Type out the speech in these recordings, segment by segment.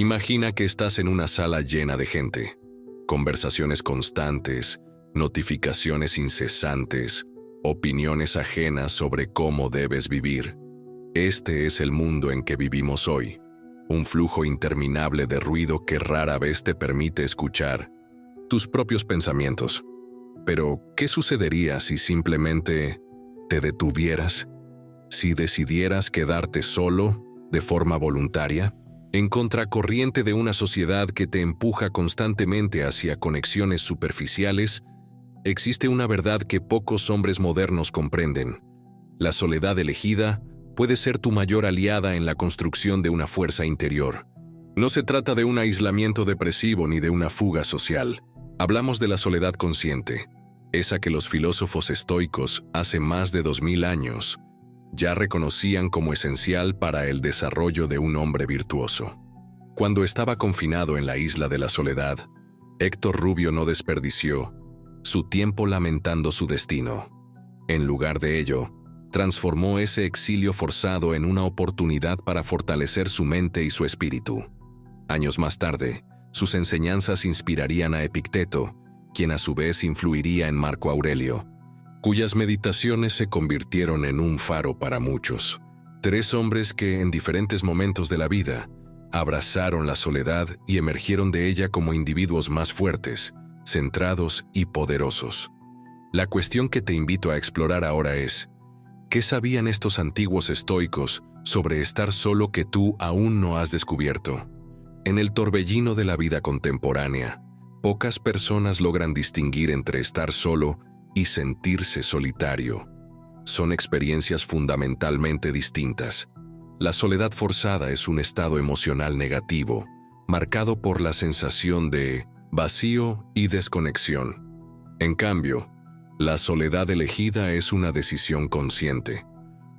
Imagina que estás en una sala llena de gente, conversaciones constantes, notificaciones incesantes, opiniones ajenas sobre cómo debes vivir. Este es el mundo en que vivimos hoy, un flujo interminable de ruido que rara vez te permite escuchar tus propios pensamientos. Pero, ¿qué sucedería si simplemente te detuvieras? Si decidieras quedarte solo, de forma voluntaria, en contracorriente de una sociedad que te empuja constantemente hacia conexiones superficiales, existe una verdad que pocos hombres modernos comprenden. La soledad elegida puede ser tu mayor aliada en la construcción de una fuerza interior. No se trata de un aislamiento depresivo ni de una fuga social. Hablamos de la soledad consciente, esa que los filósofos estoicos hace más de 2000 años ya reconocían como esencial para el desarrollo de un hombre virtuoso. Cuando estaba confinado en la isla de la soledad, Héctor Rubio no desperdició su tiempo lamentando su destino. En lugar de ello, transformó ese exilio forzado en una oportunidad para fortalecer su mente y su espíritu. Años más tarde, sus enseñanzas inspirarían a Epicteto, quien a su vez influiría en Marco Aurelio, cuyas meditaciones se convirtieron en un faro para muchos. Tres hombres que, en diferentes momentos de la vida, abrazaron la soledad y emergieron de ella como individuos más fuertes, centrados y poderosos. La cuestión que te invito a explorar ahora es: ¿qué sabían estos antiguos estoicos sobre estar solo que tú aún no has descubierto? En el torbellino de la vida contemporánea, pocas personas logran distinguir entre estar solo y sentirse solitario. Son experiencias fundamentalmente distintas. La soledad forzada es un estado emocional negativo, marcado por la sensación de vacío y desconexión. En cambio, la soledad elegida es una decisión consciente,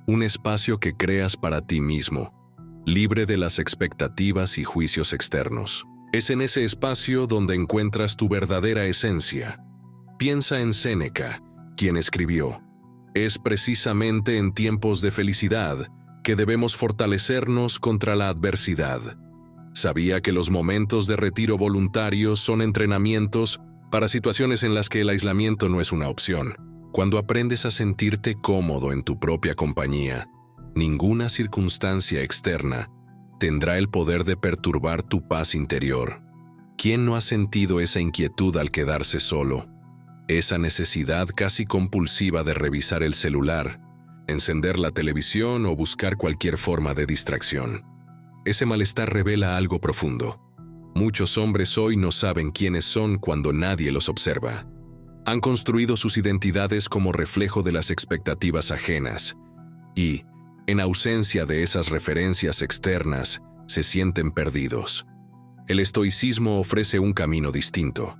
un espacio que creas para ti mismo, libre de las expectativas y juicios externos. Es en ese espacio donde encuentras tu verdadera esencia. Piensa en Séneca, quien escribió: «Es precisamente en tiempos de felicidad que debemos fortalecernos contra la adversidad». Sabía que los momentos de retiro voluntario son entrenamientos para situaciones en las que el aislamiento no es una opción. Cuando aprendes a sentirte cómodo en tu propia compañía, ninguna circunstancia externa tendrá el poder de perturbar tu paz interior. ¿Quién no ha sentido esa inquietud al quedarse solo? Esa necesidad casi compulsiva de revisar el celular, encender la televisión o buscar cualquier forma de distracción. Ese malestar revela algo profundo. Muchos hombres hoy no saben quiénes son cuando nadie los observa. Han construido sus identidades como reflejo de las expectativas ajenas y, en ausencia de esas referencias externas, se sienten perdidos. El estoicismo ofrece un camino distinto.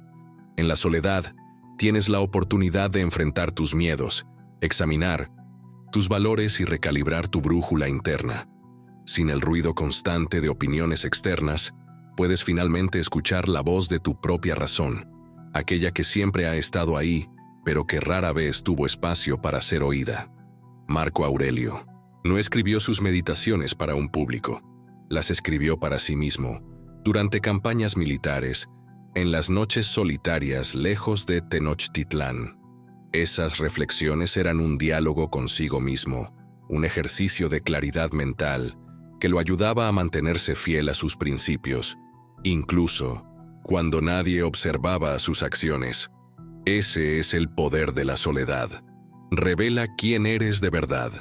En la soledad, tienes la oportunidad de enfrentar tus miedos, examinar tus valores y recalibrar tu brújula interna. Sin el ruido constante de opiniones externas, puedes finalmente escuchar la voz de tu propia razón, aquella que siempre ha estado ahí, pero que rara vez tuvo espacio para ser oída. Marco Aurelio no escribió sus meditaciones para un público, las escribió para sí mismo, durante campañas militares, en las noches solitarias lejos de Tenochtitlán. Esas reflexiones eran un diálogo consigo mismo, un ejercicio de claridad mental que lo ayudaba a mantenerse fiel a sus principios, incluso cuando nadie observaba sus acciones. Ese es el poder de la soledad. Revela quién eres de verdad.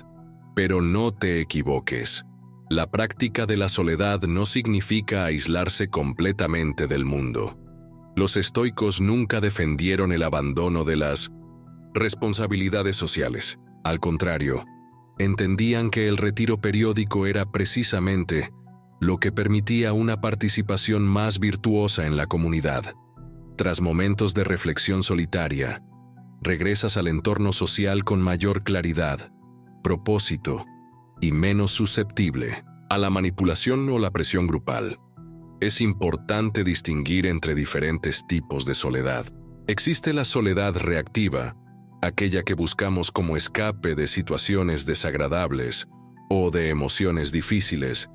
Pero no te equivoques. La práctica de la soledad no significa aislarse completamente del mundo. Los estoicos nunca defendieron el abandono de las responsabilidades sociales. Al contrario, entendían que el retiro periódico era precisamente lo que permitía una participación más virtuosa en la comunidad. Tras momentos de reflexión solitaria, regresas al entorno social con mayor claridad, propósito y menos susceptible a la manipulación o la presión grupal. Es importante distinguir entre diferentes tipos de soledad. Existe la soledad reactiva, aquella que buscamos como escape de situaciones desagradables o de emociones difíciles,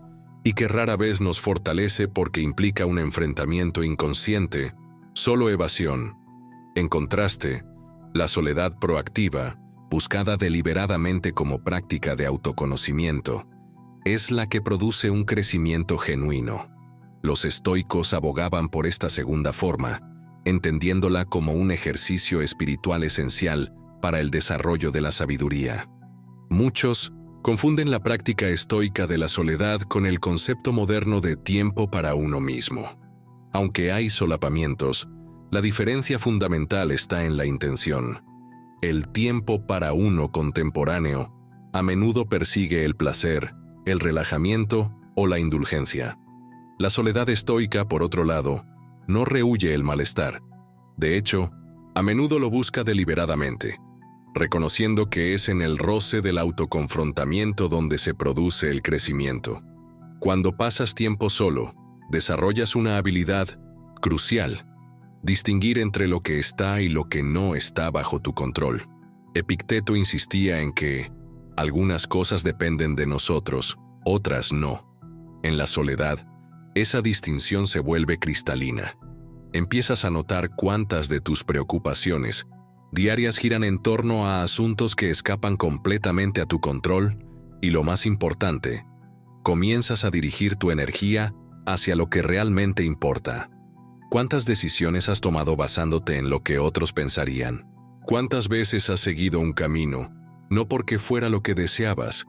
y que rara vez nos fortalece porque implica un enfrentamiento inconsciente, solo evasión. En contraste, la soledad proactiva, buscada deliberadamente como práctica de autoconocimiento, es la que produce un crecimiento genuino. Los estoicos abogaban por esta segunda forma, entendiéndola como un ejercicio espiritual esencial para el desarrollo de la sabiduría. Muchos confunden la práctica estoica de la soledad con el concepto moderno de tiempo para uno mismo. Aunque hay solapamientos, la diferencia fundamental está en la intención. El tiempo para uno contemporáneo a menudo persigue el placer, el relajamiento o la indulgencia. La soledad estoica, por otro lado, no rehúye el malestar. De hecho, a menudo lo busca deliberadamente, reconociendo que es en el roce del autoconfrontamiento donde se produce el crecimiento. Cuando pasas tiempo solo, desarrollas una habilidad crucial: distinguir entre lo que está y lo que no está bajo tu control. Epicteto insistía en que algunas cosas dependen de nosotros, otras no. En la soledad, esa distinción se vuelve cristalina. Empiezas a notar cuántas de tus preocupaciones diarias giran en torno a asuntos que escapan completamente a tu control y, lo más importante, comienzas a dirigir tu energía hacia lo que realmente importa. ¿Cuántas decisiones has tomado basándote en lo que otros pensarían? ¿Cuántas veces has seguido un camino, no porque fuera lo que deseabas,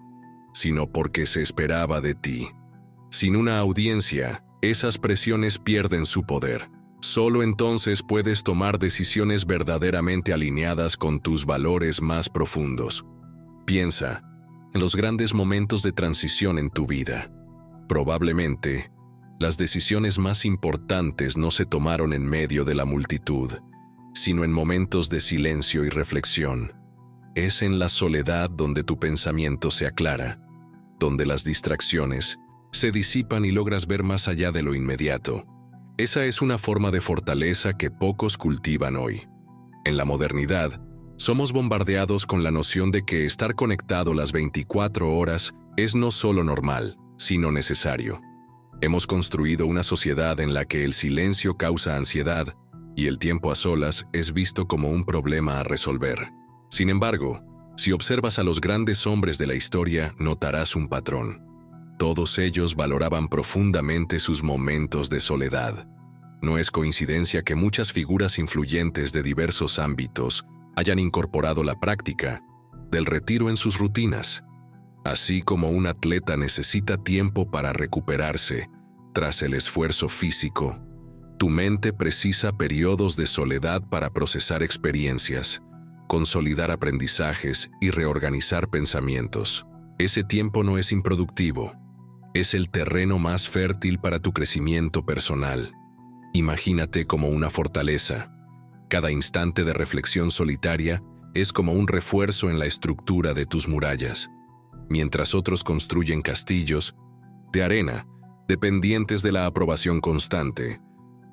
sino porque se esperaba de ti? Sin una audiencia, esas presiones pierden su poder. Solo entonces puedes tomar decisiones verdaderamente alineadas con tus valores más profundos. Piensa en los grandes momentos de transición en tu vida. Probablemente, las decisiones más importantes no se tomaron en medio de la multitud, sino en momentos de silencio y reflexión. Es en la soledad donde tu pensamiento se aclara, donde las distracciones se disipan y logras ver más allá de lo inmediato. Esa es una forma de fortaleza que pocos cultivan hoy. En la modernidad, somos bombardeados con la noción de que estar conectado las 24 horas es no solo normal, sino necesario. Hemos construido una sociedad en la que el silencio causa ansiedad y el tiempo a solas es visto como un problema a resolver. Sin embargo, si observas a los grandes hombres de la historia, notarás un patrón. Todos ellos valoraban profundamente sus momentos de soledad. No es coincidencia que muchas figuras influyentes de diversos ámbitos hayan incorporado la práctica del retiro en sus rutinas. Así como un atleta necesita tiempo para recuperarse tras el esfuerzo físico, tu mente precisa periodos de soledad para procesar experiencias, consolidar aprendizajes y reorganizar pensamientos. Ese tiempo no es improductivo. Es el terreno más fértil para tu crecimiento personal. Imagínate como una fortaleza. Cada instante de reflexión solitaria es como un refuerzo en la estructura de tus murallas. Mientras otros construyen castillos de arena, dependientes de la aprobación constante,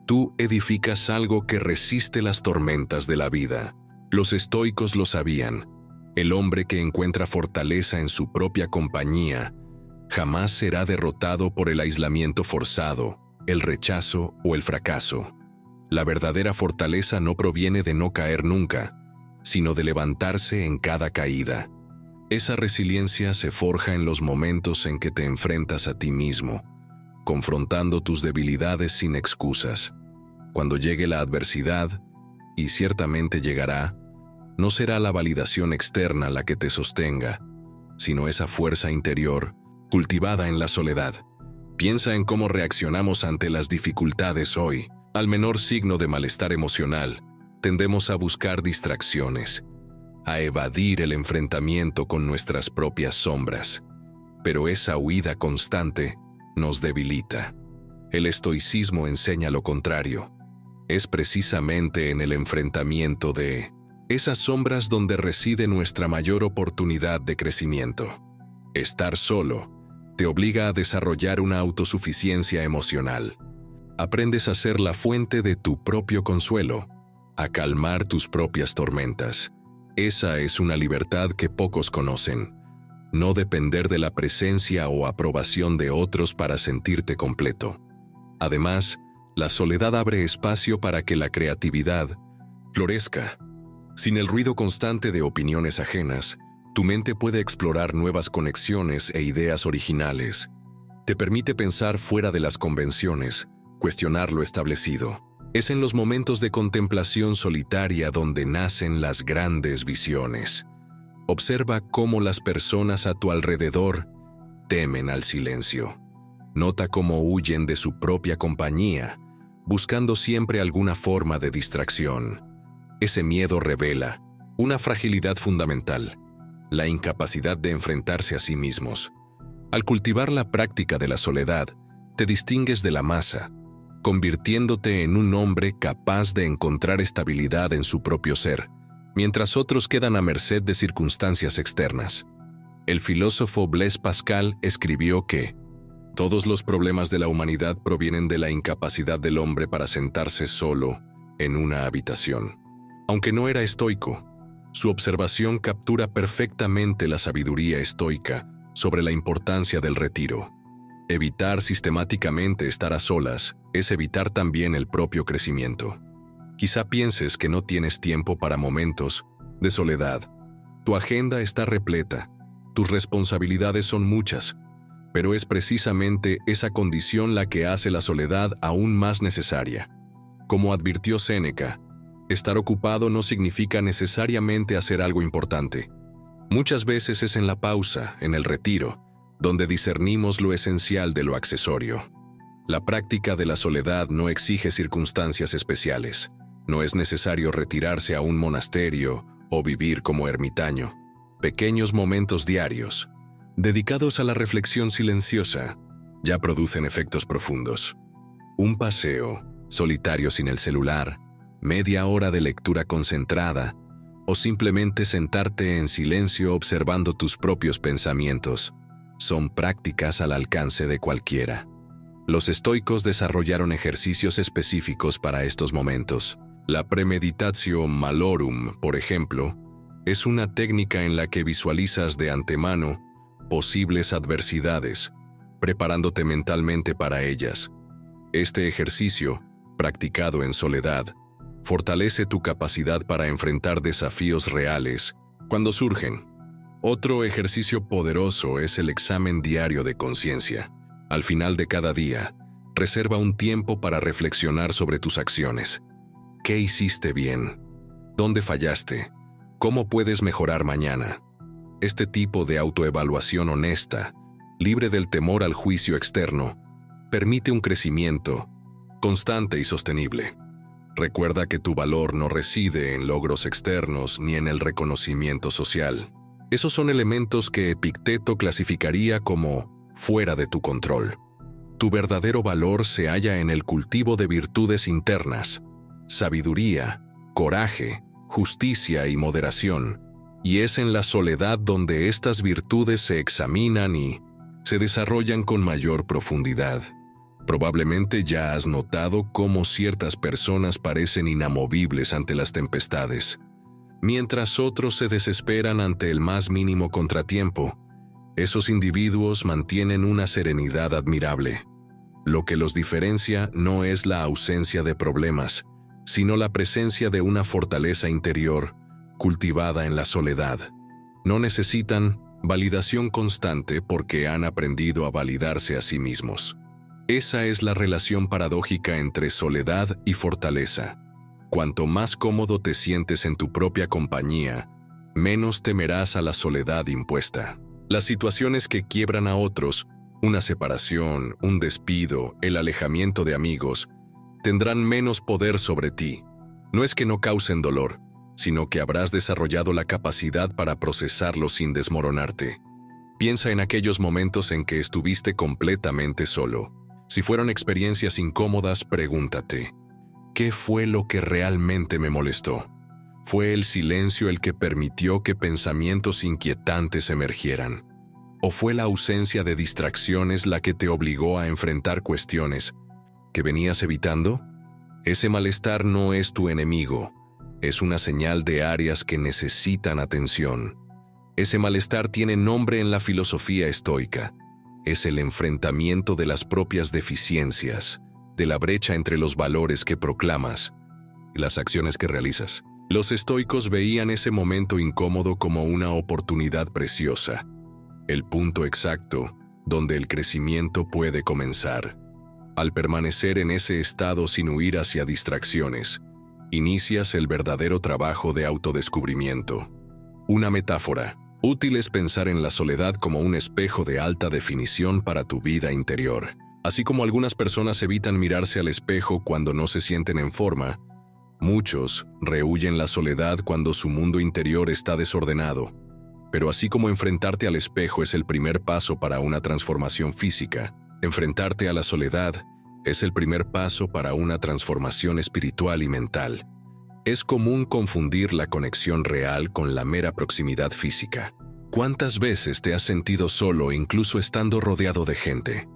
tú edificas algo que resiste las tormentas de la vida. Los estoicos lo sabían. El hombre que encuentra fortaleza en su propia compañía jamás será derrotado por el aislamiento forzado, el rechazo o el fracaso. La verdadera fortaleza no proviene de no caer nunca, sino de levantarse en cada caída. Esa resiliencia se forja en los momentos en que te enfrentas a ti mismo, confrontando tus debilidades sin excusas. Cuando llegue la adversidad, y ciertamente llegará, no será la validación externa la que te sostenga, sino esa fuerza interior cultivada en la soledad. Piensa en cómo reaccionamos ante las dificultades hoy. Al menor signo de malestar emocional, tendemos a buscar distracciones, a evadir el enfrentamiento con nuestras propias sombras. Pero esa huida constante nos debilita. El estoicismo enseña lo contrario. Es precisamente en el enfrentamiento de esas sombras donde reside nuestra mayor oportunidad de crecimiento. Estar solo te obliga a desarrollar una autosuficiencia emocional. Aprendes a ser la fuente de tu propio consuelo, a calmar tus propias tormentas. Esa es una libertad que pocos conocen. no depender de la presencia o aprobación de otros para sentirte completo. Además, la soledad abre espacio para que la creatividad florezca. Sin el ruido constante de opiniones ajenas, tu mente puede explorar nuevas conexiones e ideas originales. Te permite pensar fuera de las convenciones, cuestionar lo establecido. Es en los momentos de contemplación solitaria donde nacen las grandes visiones. Observa cómo las personas a tu alrededor temen al silencio. Nota cómo huyen de su propia compañía, buscando siempre alguna forma de distracción. Ese miedo revela una fragilidad fundamental, la incapacidad de enfrentarse a sí mismos. Al cultivar la práctica de la soledad, te distingues de la masa, convirtiéndote en un hombre capaz de encontrar estabilidad en su propio ser, mientras otros quedan a merced de circunstancias externas. El filósofo Blaise Pascal escribió que todos los problemas de la humanidad provienen de la incapacidad del hombre para sentarse solo en una habitación. Aunque no era estoico, su observación captura perfectamente la sabiduría estoica sobre la importancia del retiro. Evitar sistemáticamente estar a solas es evitar también el propio crecimiento. Quizá pienses que no tienes tiempo para momentos de soledad. Tu agenda está repleta, tus responsabilidades son muchas, pero es precisamente esa condición la que hace la soledad aún más necesaria. Como advirtió Séneca, estar ocupado no significa necesariamente hacer algo importante. Muchas veces es en la pausa, en el retiro, donde discernimos lo esencial de lo accesorio. La práctica de la soledad no exige circunstancias especiales. No es necesario retirarse a un monasterio o vivir como ermitaño. Pequeños momentos diarios, dedicados a la reflexión silenciosa, ya producen efectos profundos. Un paseo, solitario sin el celular, media hora de lectura concentrada, o simplemente sentarte en silencio observando tus propios pensamientos, son prácticas al alcance de cualquiera. Los estoicos desarrollaron ejercicios específicos para estos momentos. La premeditatio malorum, por ejemplo, es una técnica en la que visualizas de antemano posibles adversidades, preparándote mentalmente para ellas. Este ejercicio, practicado en soledad, fortalece tu capacidad para enfrentar desafíos reales cuando surgen. Otro ejercicio poderoso es el examen diario de conciencia. Al final de cada día, reserva un tiempo para reflexionar sobre tus acciones. ¿Qué hiciste bien? ¿Dónde fallaste? ¿Cómo puedes mejorar mañana? Este tipo de autoevaluación honesta, libre del temor al juicio externo, permite un crecimiento constante y sostenible. Recuerda que tu valor no reside en logros externos ni en el reconocimiento social. Esos son elementos que Epicteto clasificaría como fuera de tu control. Tu verdadero valor se halla en el cultivo de virtudes internas, sabiduría, coraje, justicia y moderación, y es en la soledad donde estas virtudes se examinan y se desarrollan con mayor profundidad. Probablemente ya has notado cómo ciertas personas parecen inamovibles ante las tempestades, mientras otros se desesperan ante el más mínimo contratiempo. Esos individuos mantienen una serenidad admirable. Lo que los diferencia no es la ausencia de problemas, sino la presencia de una fortaleza interior cultivada en la soledad. No necesitan validación constante porque han aprendido a validarse a sí mismos. Esa es la relación paradójica entre soledad y fortaleza. Cuanto más cómodo te sientes en tu propia compañía, menos temerás a la soledad impuesta. Las situaciones que quiebran a otros, una separación, un despido, el alejamiento de amigos, tendrán menos poder sobre ti. No es que no causen dolor, sino que habrás desarrollado la capacidad para procesarlo sin desmoronarte. Piensa en aquellos momentos en que estuviste completamente solo. Si fueron experiencias incómodas, pregúntate, ¿qué fue lo que realmente me molestó? ¿Fue el silencio el que permitió que pensamientos inquietantes emergieran? ¿O fue la ausencia de distracciones la que te obligó a enfrentar cuestiones que venías evitando? Ese malestar no es tu enemigo, es una señal de áreas que necesitan atención. Ese malestar tiene nombre en la filosofía estoica. Es el enfrentamiento de las propias deficiencias, de la brecha entre los valores que proclamas y las acciones que realizas. Los estoicos veían ese momento incómodo como una oportunidad preciosa, el punto exacto donde el crecimiento puede comenzar. Al permanecer en ese estado sin huir hacia distracciones, inicias el verdadero trabajo de autodescubrimiento. Una metáfora útil es pensar en la soledad como un espejo de alta definición para tu vida interior. Así como algunas personas evitan mirarse al espejo cuando no se sienten en forma, muchos rehuyen la soledad cuando su mundo interior está desordenado. Pero así como enfrentarte al espejo es el primer paso para una transformación física, enfrentarte a la soledad es el primer paso para una transformación espiritual y mental. Es común confundir la conexión real con la mera proximidad física. ¿Cuántas veces te has sentido solo incluso estando rodeado de gente?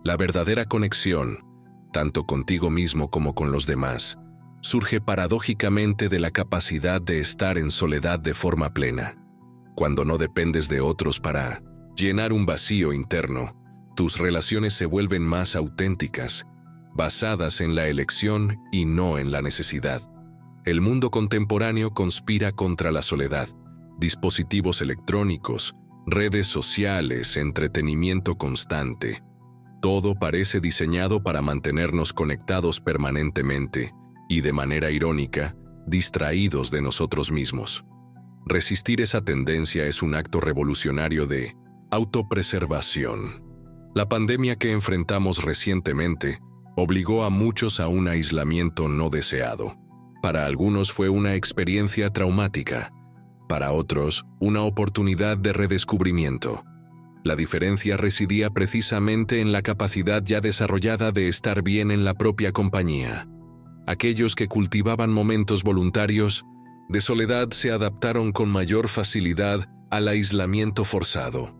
La verdadera conexión, tanto contigo mismo como con los demás, surge paradójicamente de la capacidad de estar en soledad de forma plena. Cuando no dependes de otros para llenar un vacío interno, tus relaciones se vuelven más auténticas, basadas en la elección y no en la necesidad. El mundo contemporáneo conspira contra la soledad. Dispositivos electrónicos, redes sociales, entretenimiento constante. Todo parece diseñado para mantenernos conectados permanentemente y, de manera irónica, distraídos de nosotros mismos. Resistir esa tendencia es un acto revolucionario de autopreservación. La pandemia que enfrentamos recientemente obligó a muchos a un aislamiento no deseado. Para algunos fue una experiencia traumática, para otros una oportunidad de redescubrimiento. La diferencia residía precisamente en la capacidad ya desarrollada de estar bien en la propia compañía. Aquellos que cultivaban momentos voluntarios de soledad se adaptaron con mayor facilidad al aislamiento forzado.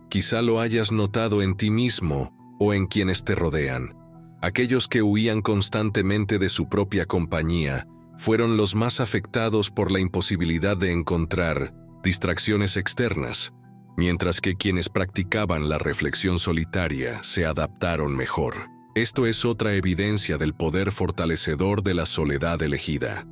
Quizá lo hayas notado en ti mismo o en quienes te rodean. Aquellos que huían constantemente de su propia compañía fueron los más afectados por la imposibilidad de encontrar distracciones externas, mientras que quienes practicaban la reflexión solitaria se adaptaron mejor. Esto es otra evidencia del poder fortalecedor de la soledad elegida.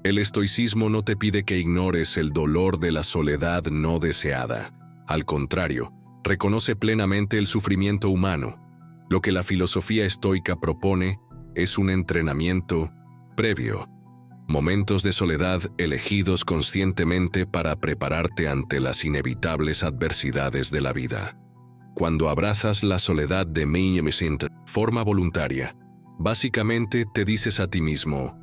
El estoicismo no te pide que ignores el dolor de la soledad no deseada. Al contrario, reconoce plenamente el sufrimiento humano. Lo que la filosofía estoica propone es un entrenamiento previo. Momentos de soledad elegidos conscientemente para prepararte ante las inevitables adversidades de la vida. Cuando abrazas la soledad de forma voluntaria, básicamente te dices a ti mismo,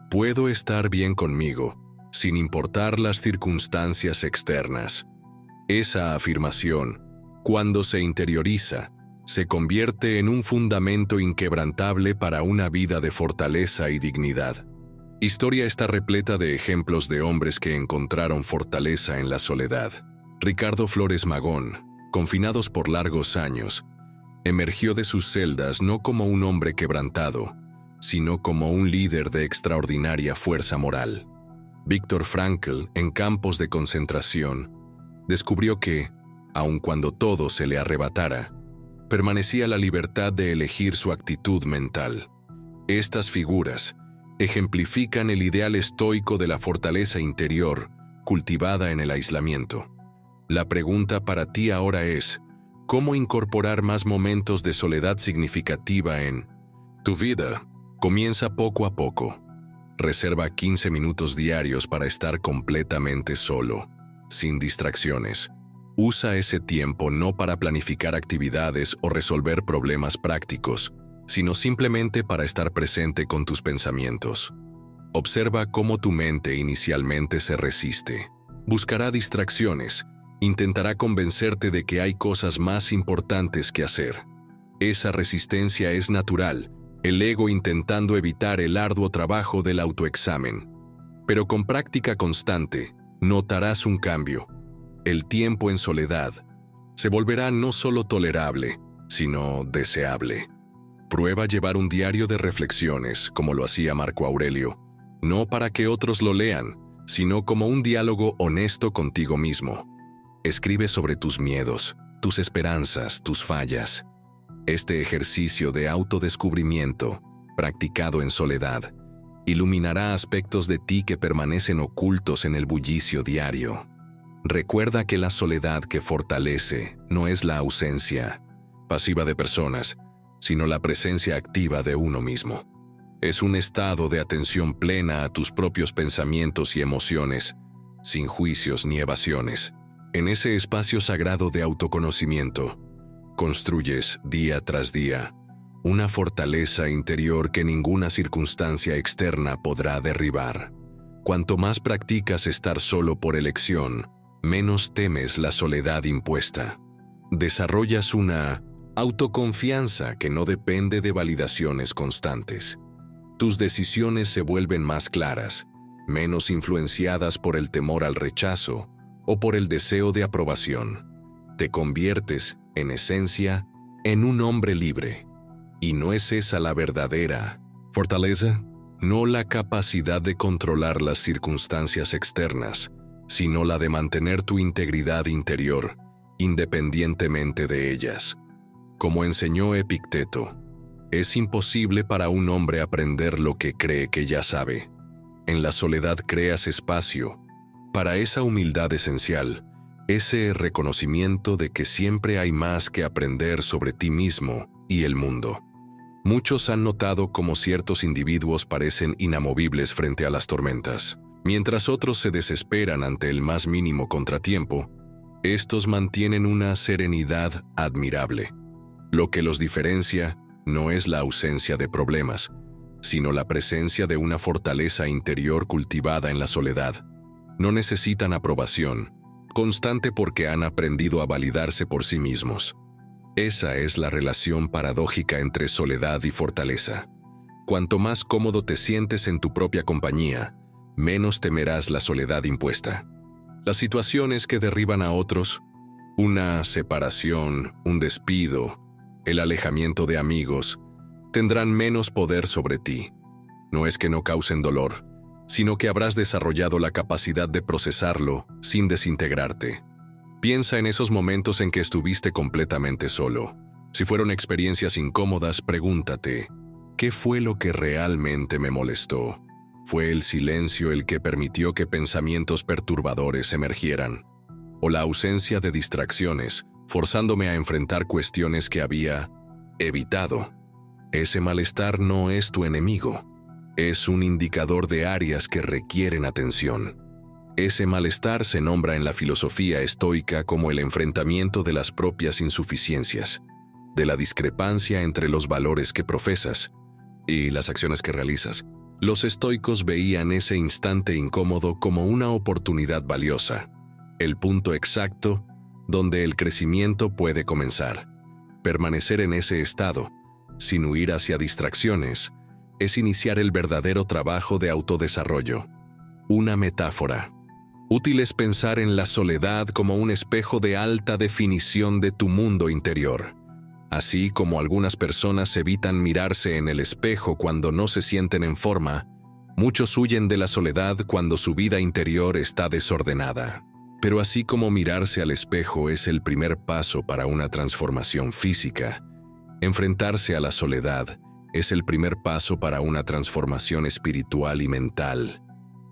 puedo estar bien conmigo, sin importar las circunstancias externas. Esa afirmación, cuando se interioriza, se convierte en un fundamento inquebrantable para una vida de fortaleza y dignidad. Historia está repleta de ejemplos de hombres que encontraron fortaleza en la soledad. Ricardo Flores Magón, confinados por largos años, emergió de sus celdas no como un hombre quebrantado, sino como un líder de extraordinaria fuerza moral. Viktor Frankl, en campos de concentración, descubrió que, aun cuando todo se le arrebatara, permanecía la libertad de elegir su actitud mental. Estas figuras ejemplifican el ideal estoico de la fortaleza interior cultivada en el aislamiento. La pregunta para ti ahora es, ¿cómo incorporar más momentos de soledad significativa en tu vida? Comienza poco a poco. Reserva 15 minutos diarios para estar completamente solo, sin distracciones. Usa ese tiempo no para planificar actividades o resolver problemas prácticos, sino simplemente para estar presente con tus pensamientos. Observa cómo tu mente inicialmente se resiste. Buscará distracciones, intentará convencerte de que hay cosas más importantes que hacer. Esa resistencia es natural, el ego intentando evitar el arduo trabajo del autoexamen. Pero con práctica constante, notarás un cambio. El tiempo en soledad se volverá no solo tolerable, sino deseable. Prueba llevar un diario de reflexiones, como lo hacía Marco Aurelio, no para que otros lo lean, sino como un diálogo honesto contigo mismo. Escribe sobre tus miedos, tus esperanzas, tus fallas. Este ejercicio de autodescubrimiento, practicado en soledad, iluminará aspectos de ti que permanecen ocultos en el bullicio diario. Recuerda que la soledad que fortalece no es la ausencia pasiva de personas, sino la presencia activa de uno mismo. Es un estado de atención plena a tus propios pensamientos y emociones, sin juicios ni evasiones. En ese espacio sagrado de autoconocimiento, construyes día tras día una fortaleza interior que ninguna circunstancia externa podrá derribar. Cuanto más practicas estar solo por elección, menos temes la soledad impuesta. Desarrollas una autoconfianza que no depende de validaciones constantes. Tus decisiones se vuelven más claras, menos influenciadas por el temor al rechazo o por el deseo de aprobación. Te conviertes, en esencia, en un hombre libre. ¿Y no es esa la verdadera fortaleza? No la capacidad de controlar las circunstancias externas, sino la de mantener tu integridad interior, independientemente de ellas. Como enseñó Epicteto, es imposible para un hombre aprender lo que cree que ya sabe. En la soledad creas espacio para esa humildad esencial, ese reconocimiento de que siempre hay más que aprender sobre ti mismo y el mundo. Muchos han notado cómo ciertos individuos parecen inamovibles frente a las tormentas. Mientras otros se desesperan ante el más mínimo contratiempo, estos mantienen una serenidad admirable. Lo que los diferencia no es la ausencia de problemas, sino la presencia de una fortaleza interior cultivada en la soledad. No necesitan aprobación constante porque han aprendido a validarse por sí mismos. Esa es la relación paradójica entre soledad y fortaleza. Cuanto más cómodo te sientes en tu propia compañía, menos temerás la soledad impuesta. Las situaciones que derriban a otros, una separación, un despido, el alejamiento de amigos, tendrán menos poder sobre ti. No es que no causen dolor, sino que habrás desarrollado la capacidad de procesarlo sin desintegrarte. Piensa en esos momentos en que estuviste completamente solo. Si fueron experiencias incómodas, pregúntate, ¿qué fue lo que realmente me molestó? ¿Fue el silencio el que permitió que pensamientos perturbadores emergieran? ¿O la ausencia de distracciones, forzándome a enfrentar cuestiones que había evitado? Ese malestar no es tu enemigo. Es un indicador de áreas que requieren atención. Ese malestar se nombra en la filosofía estoica como el enfrentamiento de las propias insuficiencias, de la discrepancia entre los valores que profesas y las acciones que realizas. Los estoicos veían ese instante incómodo como una oportunidad valiosa, el punto exacto donde el crecimiento puede comenzar. Permanecer en ese estado, sin huir hacia distracciones, es iniciar el verdadero trabajo de autodesarrollo. Una metáfora. Útil es pensar en la soledad como un espejo de alta definición de tu mundo interior. Así como algunas personas evitan mirarse en el espejo cuando no se sienten en forma, muchos huyen de la soledad cuando su vida interior está desordenada. Pero así como mirarse al espejo es el primer paso para una transformación física, enfrentarse a la soledad es el primer paso para una transformación espiritual y mental.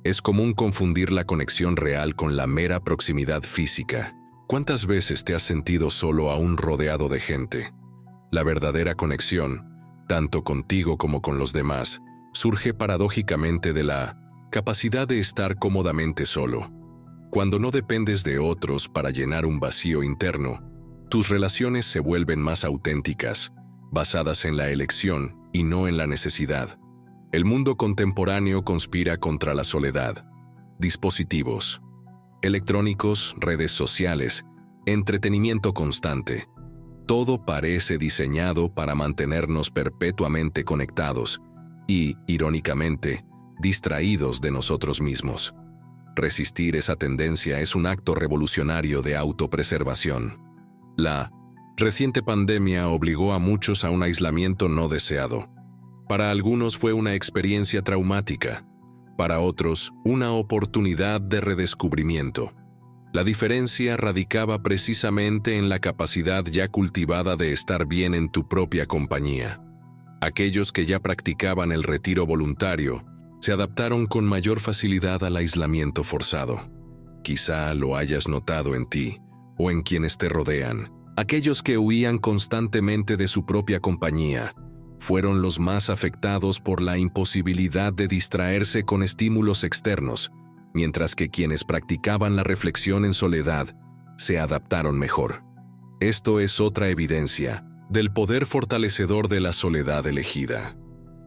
Es común confundir la conexión real con la mera proximidad física. ¿Cuántas veces te has sentido solo aún rodeado de gente? La verdadera conexión, tanto contigo como con los demás, surge paradójicamente de la capacidad de estar cómodamente solo. Cuando no dependes de otros para llenar un vacío interno, tus relaciones se vuelven más auténticas, basadas en la elección y no en la necesidad. El mundo contemporáneo conspira contra la soledad. Dispositivos electrónicos, redes sociales, entretenimiento constante. Todo parece diseñado para mantenernos perpetuamente conectados y, irónicamente, distraídos de nosotros mismos. Resistir esa tendencia es un acto revolucionario de autopreservación. La reciente pandemia obligó a muchos a un aislamiento no deseado. Para algunos fue una experiencia traumática, para otros una oportunidad de redescubrimiento. La diferencia radicaba precisamente en la capacidad ya cultivada de estar bien en tu propia compañía. Aquellos que ya practicaban el retiro voluntario se adaptaron con mayor facilidad al aislamiento forzado. Quizá lo hayas notado en ti o en quienes te rodean. Aquellos que huían constantemente de su propia compañía fueron los más afectados por la imposibilidad de distraerse con estímulos externos, mientras que quienes practicaban la reflexión en soledad se adaptaron mejor. Esto es otra evidencia del poder fortalecedor de la soledad elegida.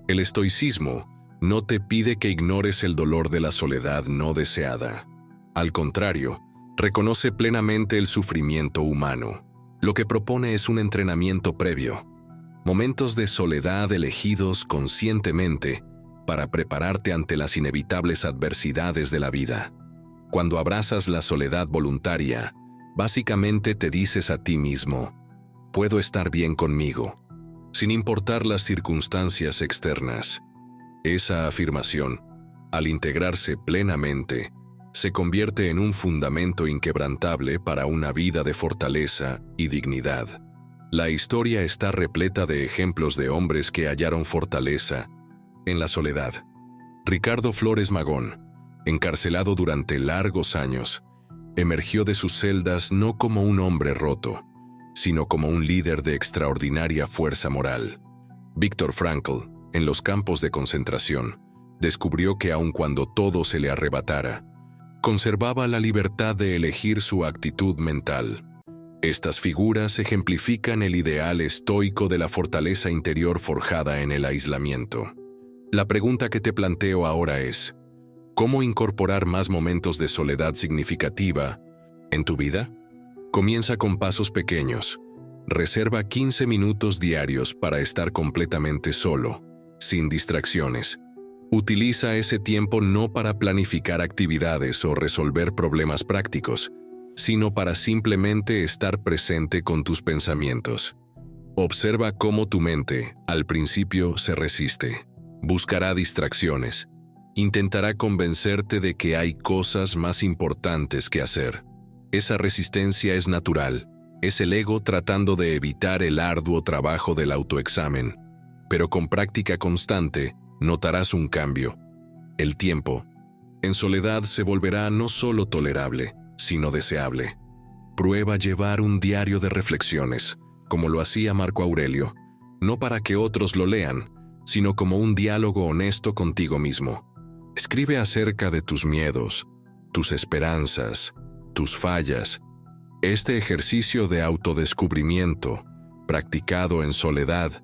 El estoicismo no te pide que ignores el dolor de la soledad no deseada. Al contrario, reconoce plenamente el sufrimiento humano. Lo que propone es un entrenamiento previo, momentos de soledad elegidos conscientemente para prepararte ante las inevitables adversidades de la vida. Cuando abrazas la soledad voluntaria, básicamente te dices a ti mismo: puedo estar bien conmigo, sin importar las circunstancias externas. Esa afirmación, al integrarse plenamente, se convierte en un fundamento inquebrantable para una vida de fortaleza y dignidad. La historia está repleta de ejemplos de hombres que hallaron fortaleza en la soledad. Ricardo Flores Magón, encarcelado durante largos años, emergió de sus celdas no como un hombre roto, sino como un líder de extraordinaria fuerza moral. Viktor Frankl, en los campos de concentración, descubrió que aun cuando todo se le arrebatara, conservaba la libertad de elegir su actitud mental. Estas figuras ejemplifican el ideal estoico de la fortaleza interior forjada en el aislamiento. La pregunta que te planteo ahora es: ¿cómo incorporar más momentos de soledad significativa en tu vida? Comienza con pasos pequeños. Reserva 15 minutos diarios para estar completamente solo, sin distracciones. Utiliza ese tiempo no para planificar actividades o resolver problemas prácticos, sino para simplemente estar presente con tus pensamientos. Observa cómo tu mente, al principio, se resiste. Buscará distracciones. Intentará convencerte de que hay cosas más importantes que hacer. Esa resistencia es natural. Es el ego tratando de evitar el arduo trabajo del autoexamen. Pero con práctica constante, notarás un cambio. El tiempo, en soledad, se volverá no solo tolerable, sino deseable. Prueba llevar un diario de reflexiones, como lo hacía Marco Aurelio, no para que otros lo lean, sino como un diálogo honesto contigo mismo. Escribe acerca de tus miedos, tus esperanzas, tus fallas. Este ejercicio de autodescubrimiento, practicado en soledad,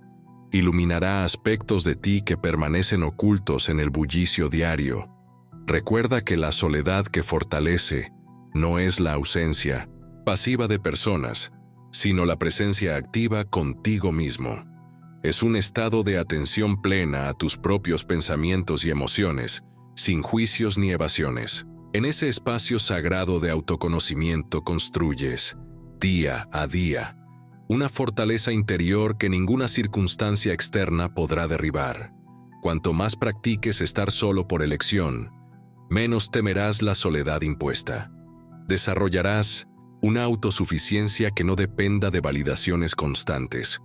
iluminará aspectos de ti que permanecen ocultos en el bullicio diario. Recuerda que la soledad que fortalece no es la ausencia pasiva de personas, sino la presencia activa contigo mismo. Es un estado de atención plena a tus propios pensamientos y emociones, sin juicios ni evasiones. En ese espacio sagrado de autoconocimiento construyes, día a día, una fortaleza interior que ninguna circunstancia externa podrá derribar. Cuanto más practiques estar solo por elección, menos temerás la soledad impuesta. Desarrollarás una autosuficiencia que no dependa de validaciones constantes.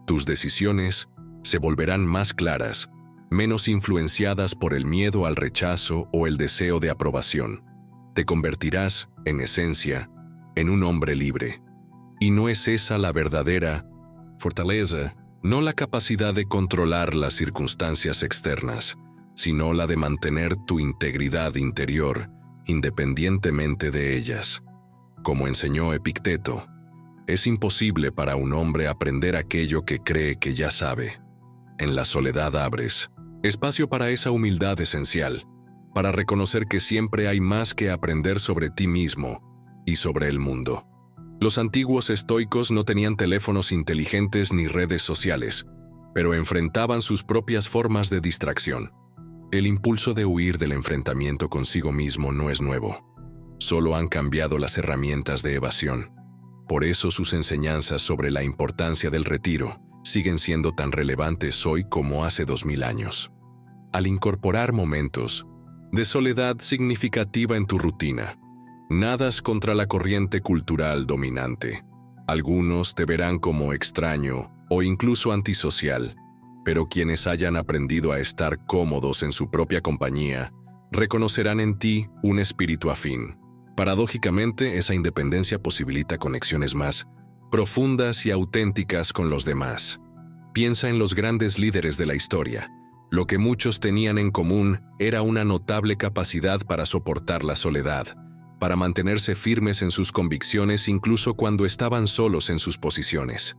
Tus decisiones se volverán más claras, menos influenciadas por el miedo al rechazo o el deseo de aprobación. Te convertirás, en esencia, en un hombre libre. Y no es esa la verdadera fortaleza, no la capacidad de controlar las circunstancias externas, sino la de mantener tu integridad interior independientemente de ellas. Como enseñó Epicteto, es imposible para un hombre aprender aquello que cree que ya sabe. En la soledad abres espacio para esa humildad esencial, para reconocer que siempre hay más que aprender sobre ti mismo y sobre el mundo. Los antiguos estoicos no tenían teléfonos inteligentes ni redes sociales, pero enfrentaban sus propias formas de distracción. El impulso de huir del enfrentamiento consigo mismo no es nuevo. Solo han cambiado las herramientas de evasión. Por eso sus enseñanzas sobre la importancia del retiro siguen siendo tan relevantes hoy como hace 2000 años. Al incorporar momentos de soledad significativa en tu rutina, Nadas contra la corriente cultural dominante. Algunos te verán como extraño o incluso antisocial, pero quienes hayan aprendido a estar cómodos en su propia compañía, reconocerán en ti un espíritu afín. Paradójicamente, esa independencia posibilita conexiones más profundas y auténticas con los demás. Piensa en los grandes líderes de la historia. Lo que muchos tenían en común era una notable capacidad para soportar la soledad, para mantenerse firmes en sus convicciones incluso cuando estaban solos en sus posiciones.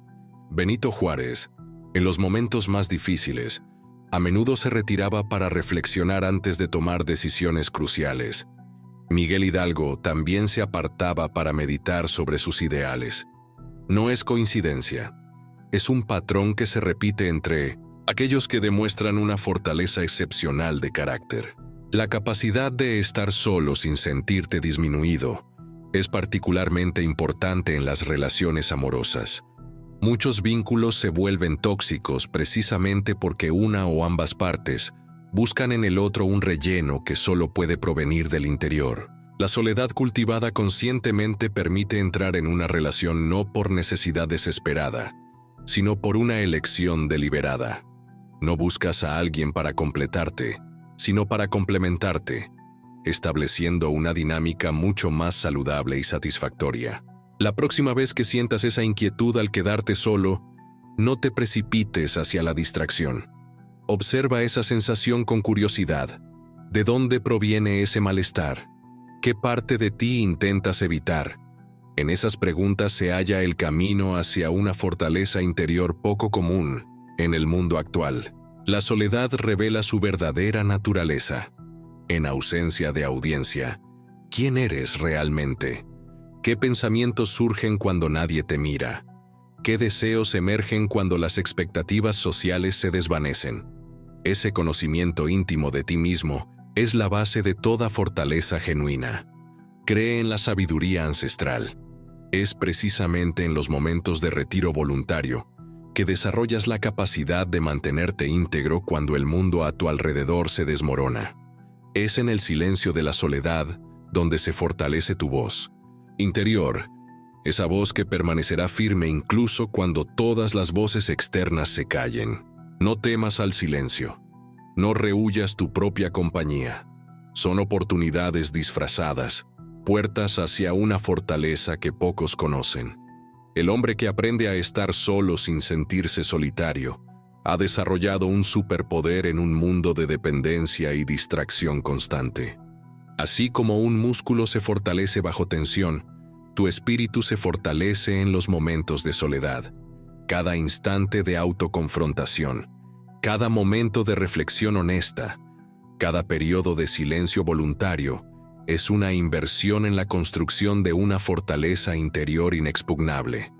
Benito Juárez, en los momentos más difíciles, a menudo se retiraba para reflexionar antes de tomar decisiones cruciales. Miguel Hidalgo también se apartaba para meditar sobre sus ideales. No es coincidencia. Es un patrón que se repite entre aquellos que demuestran una fortaleza excepcional de carácter. La capacidad de estar solo sin sentirte disminuido es particularmente importante en las relaciones amorosas. Muchos vínculos se vuelven tóxicos precisamente porque una o ambas partes buscan en el otro un relleno que solo puede provenir del interior. La soledad cultivada conscientemente permite entrar en una relación no por necesidad desesperada, sino por una elección deliberada. No buscas a alguien para completarte, sino para complementarte, estableciendo una dinámica mucho más saludable y satisfactoria. La próxima vez que sientas esa inquietud al quedarte solo, no te precipites hacia la distracción. Observa esa sensación con curiosidad. ¿De dónde proviene ese malestar? ¿Qué parte de ti intentas evitar? En esas preguntas se halla el camino hacia una fortaleza interior poco común en el mundo actual. La soledad revela su verdadera naturaleza. En ausencia de audiencia, ¿quién eres realmente? ¿Qué pensamientos surgen cuando nadie te mira? ¿Qué deseos emergen cuando las expectativas sociales se desvanecen? Ese conocimiento íntimo de ti mismo es la base de toda fortaleza genuina. Cree en la sabiduría ancestral. Es precisamente en los momentos de retiro voluntario que desarrollas la capacidad de mantenerte íntegro cuando el mundo a tu alrededor se desmorona. Es en el silencio de la soledad donde se fortalece tu voz interior, esa voz que permanecerá firme incluso cuando todas las voces externas se callen. No temas al silencio. No rehuyas tu propia compañía. Son oportunidades disfrazadas, puertas hacia una fortaleza que pocos conocen. El hombre que aprende a estar solo sin sentirse solitario ha desarrollado un superpoder en un mundo de dependencia y distracción constante. Así como un músculo se fortalece bajo tensión, tu espíritu se fortalece en los momentos de soledad. Cada instante de autoconfrontación, cada momento de reflexión honesta, cada periodo de silencio voluntario es una inversión en la construcción de una fortaleza interior inexpugnable.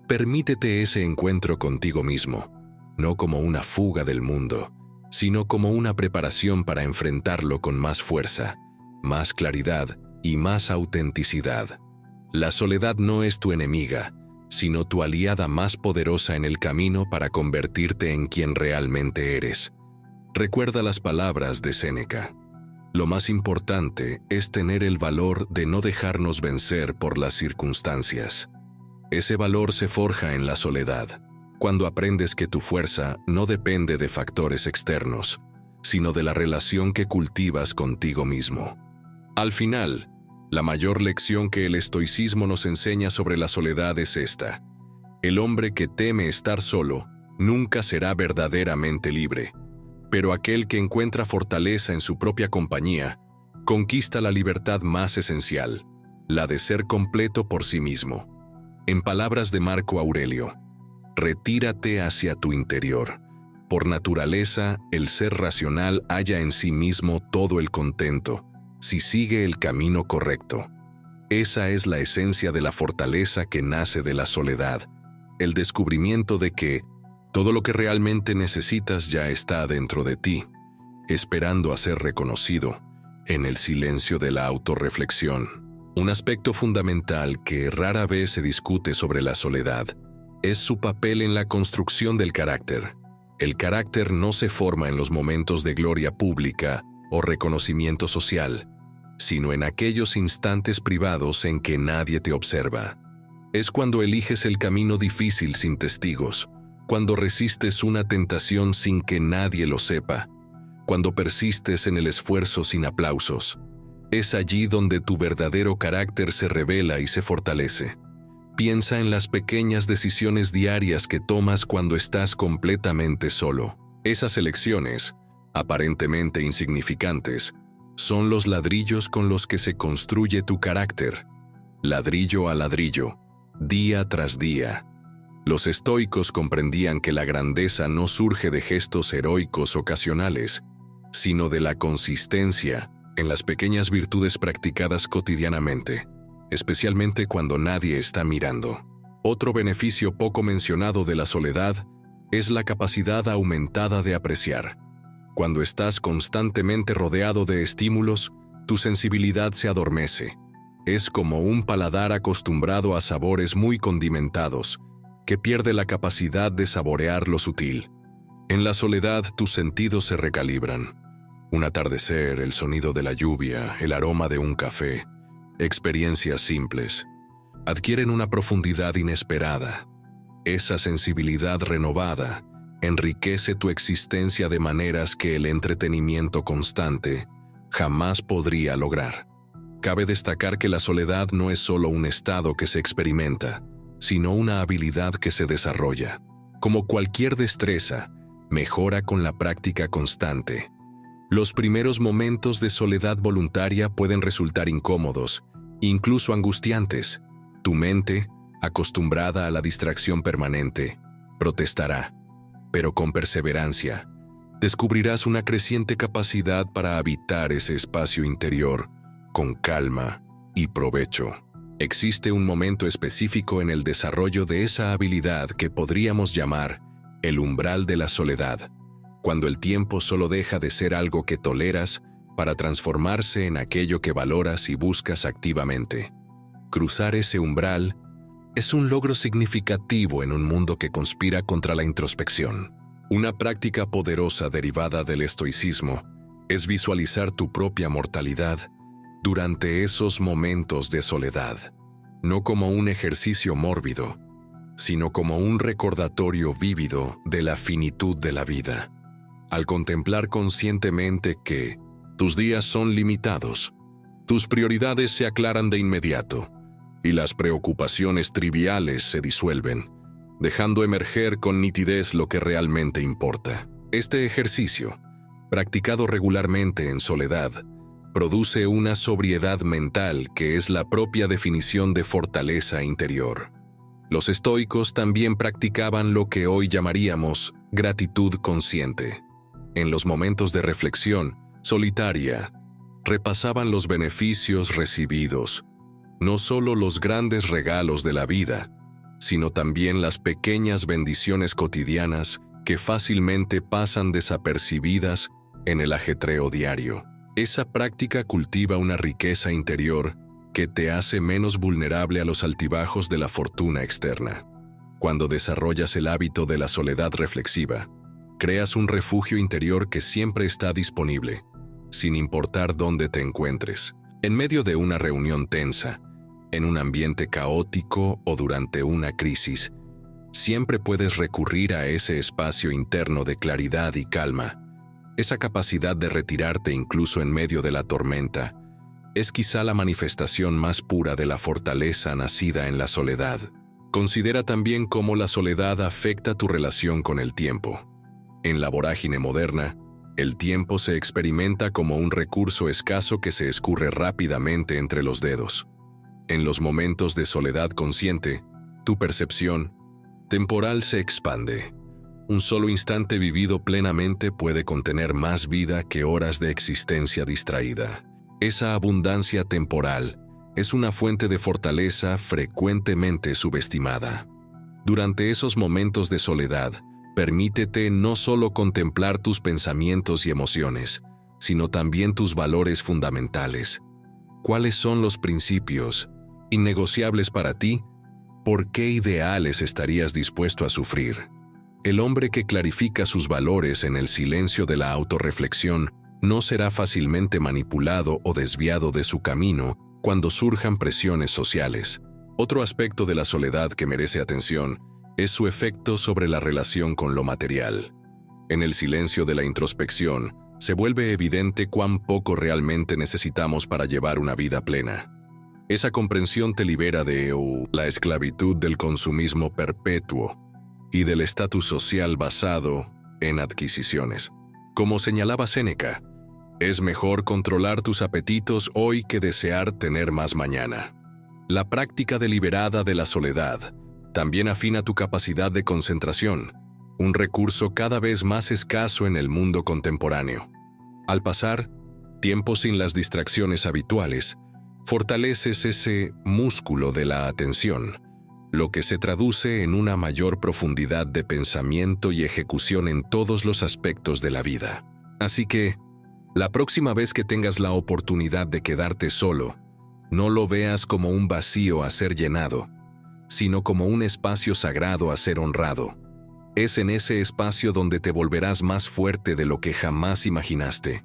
Permítete ese encuentro contigo mismo, no como una fuga del mundo, sino como una preparación para enfrentarlo con más fuerza, más claridad y más autenticidad. La soledad no es tu enemiga, sino tu aliada más poderosa en el camino para convertirte en quien realmente eres. Recuerda las palabras de Séneca. Lo más importante es tener el valor de no dejarnos vencer por las circunstancias. Ese valor se forja en la soledad, cuando aprendes que tu fuerza no depende de factores externos, sino de la relación que cultivas contigo mismo. Al final, la mayor lección que el estoicismo nos enseña sobre la soledad es esta: el hombre que teme estar solo nunca será verdaderamente libre, pero aquel que encuentra fortaleza en su propia compañía conquista la libertad más esencial, la de ser completo por sí mismo. En palabras de Marco Aurelio, retírate hacia tu interior. Por naturaleza, el ser racional halla en sí mismo todo el contento, si sigue el camino correcto. Esa es la esencia de la fortaleza que nace de la soledad, el descubrimiento de que todo lo que realmente necesitas ya está dentro de ti, esperando a ser reconocido en el silencio de la autorreflexión. Un aspecto fundamental que rara vez se discute sobre la soledad es su papel en la construcción del carácter. El carácter no se forma en los momentos de gloria pública o reconocimiento social, sino en aquellos instantes privados en que nadie te observa. Es cuando eliges el camino difícil sin testigos, cuando resistes una tentación sin que nadie lo sepa, cuando persistes en el esfuerzo sin aplausos. Es allí donde tu verdadero carácter se revela y se fortalece. Piensa en las pequeñas decisiones diarias que tomas cuando estás completamente solo. Esas elecciones, aparentemente insignificantes, son los ladrillos con los que se construye tu carácter, ladrillo a ladrillo, día tras día. Los estoicos comprendían que la grandeza no surge de gestos heroicos ocasionales, sino de la consistencia en las pequeñas virtudes practicadas cotidianamente, especialmente cuando nadie está mirando. Otro beneficio poco mencionado de la soledad es la capacidad aumentada de apreciar. Cuando estás constantemente rodeado de estímulos, tu sensibilidad se adormece. Es como un paladar acostumbrado a sabores muy condimentados, que pierde la capacidad de saborear lo sutil. En la soledad tus sentidos se recalibran. Un atardecer, el sonido de la lluvia, el aroma de un café, experiencias simples, adquieren una profundidad inesperada. Esa sensibilidad renovada enriquece tu existencia de maneras que el entretenimiento constante jamás podría lograr. Cabe destacar que la soledad no es solo un estado que se experimenta, sino una habilidad que se desarrolla. Como cualquier destreza, mejora con la práctica constante. Los primeros momentos de soledad voluntaria pueden resultar incómodos, incluso angustiantes. Tu mente, acostumbrada a la distracción permanente, protestará, pero con perseverancia, descubrirás una creciente capacidad para habitar ese espacio interior con calma y provecho. Existe un momento específico en el desarrollo de esa habilidad que podríamos llamar el umbral de la soledad, cuando el tiempo solo deja de ser algo que toleras para transformarse en aquello que valoras y buscas activamente. Cruzar ese umbral es un logro significativo en un mundo que conspira contra la introspección. Una práctica poderosa derivada del estoicismo es visualizar tu propia mortalidad durante esos momentos de soledad, no como un ejercicio mórbido, sino como un recordatorio vívido de la finitud de la vida. Al contemplar conscientemente que tus días son limitados, tus prioridades se aclaran de inmediato y las preocupaciones triviales se disuelven, dejando emerger con nitidez lo que realmente importa. Este ejercicio, practicado regularmente en soledad, produce una sobriedad mental que es la propia definición de fortaleza interior. Los estoicos también practicaban lo que hoy llamaríamos gratitud consciente. En los momentos de reflexión solitaria, repasaban los beneficios recibidos, no solo los grandes regalos de la vida, sino también las pequeñas bendiciones cotidianas que fácilmente pasan desapercibidas en el ajetreo diario. Esa práctica cultiva una riqueza interior que te hace menos vulnerable a los altibajos de la fortuna externa. Cuando desarrollas el hábito de la soledad reflexiva, creas un refugio interior que siempre está disponible, sin importar dónde te encuentres. En medio de una reunión tensa, en un ambiente caótico o durante una crisis, siempre puedes recurrir a ese espacio interno de claridad y calma. Esa capacidad de retirarte incluso en medio de la tormenta es quizá la manifestación más pura de la fortaleza nacida en la soledad. Considera también cómo la soledad afecta tu relación con el tiempo. En la vorágine moderna, el tiempo se experimenta como un recurso escaso que se escurre rápidamente entre los dedos. En los momentos de soledad consciente, tu percepción temporal se expande. Un solo instante vivido plenamente puede contener más vida que horas de existencia distraída. Esa abundancia temporal es una fuente de fortaleza frecuentemente subestimada. Durante esos momentos de soledad, permítete no solo contemplar tus pensamientos y emociones, sino también tus valores fundamentales. ¿Cuáles son los principios innegociables para ti? ¿Por qué ideales estarías dispuesto a sufrir? El hombre que clarifica sus valores en el silencio de la autorreflexión No será fácilmente manipulado o desviado de su camino cuando surjan presiones sociales. Otro aspecto de la soledad que merece atención es su efecto sobre la relación con lo material. En el silencio de la introspección, se vuelve evidente cuán poco realmente necesitamos para llevar una vida plena. Esa comprensión te libera de la esclavitud del consumismo perpetuo y del estatus social basado en adquisiciones. Como señalaba Séneca, es mejor controlar tus apetitos hoy que desear tener más mañana. La práctica deliberada de la soledad también afina tu capacidad de concentración, un recurso cada vez más escaso en el mundo contemporáneo. Al pasar tiempo sin las distracciones habituales, fortaleces ese músculo de la atención, lo que se traduce en una mayor profundidad de pensamiento y ejecución en todos los aspectos de la vida. Así que, la próxima vez que tengas la oportunidad de quedarte solo, no lo veas como un vacío a ser llenado, sino como un espacio sagrado a ser honrado. Es en ese espacio donde te volverás más fuerte de lo que jamás imaginaste.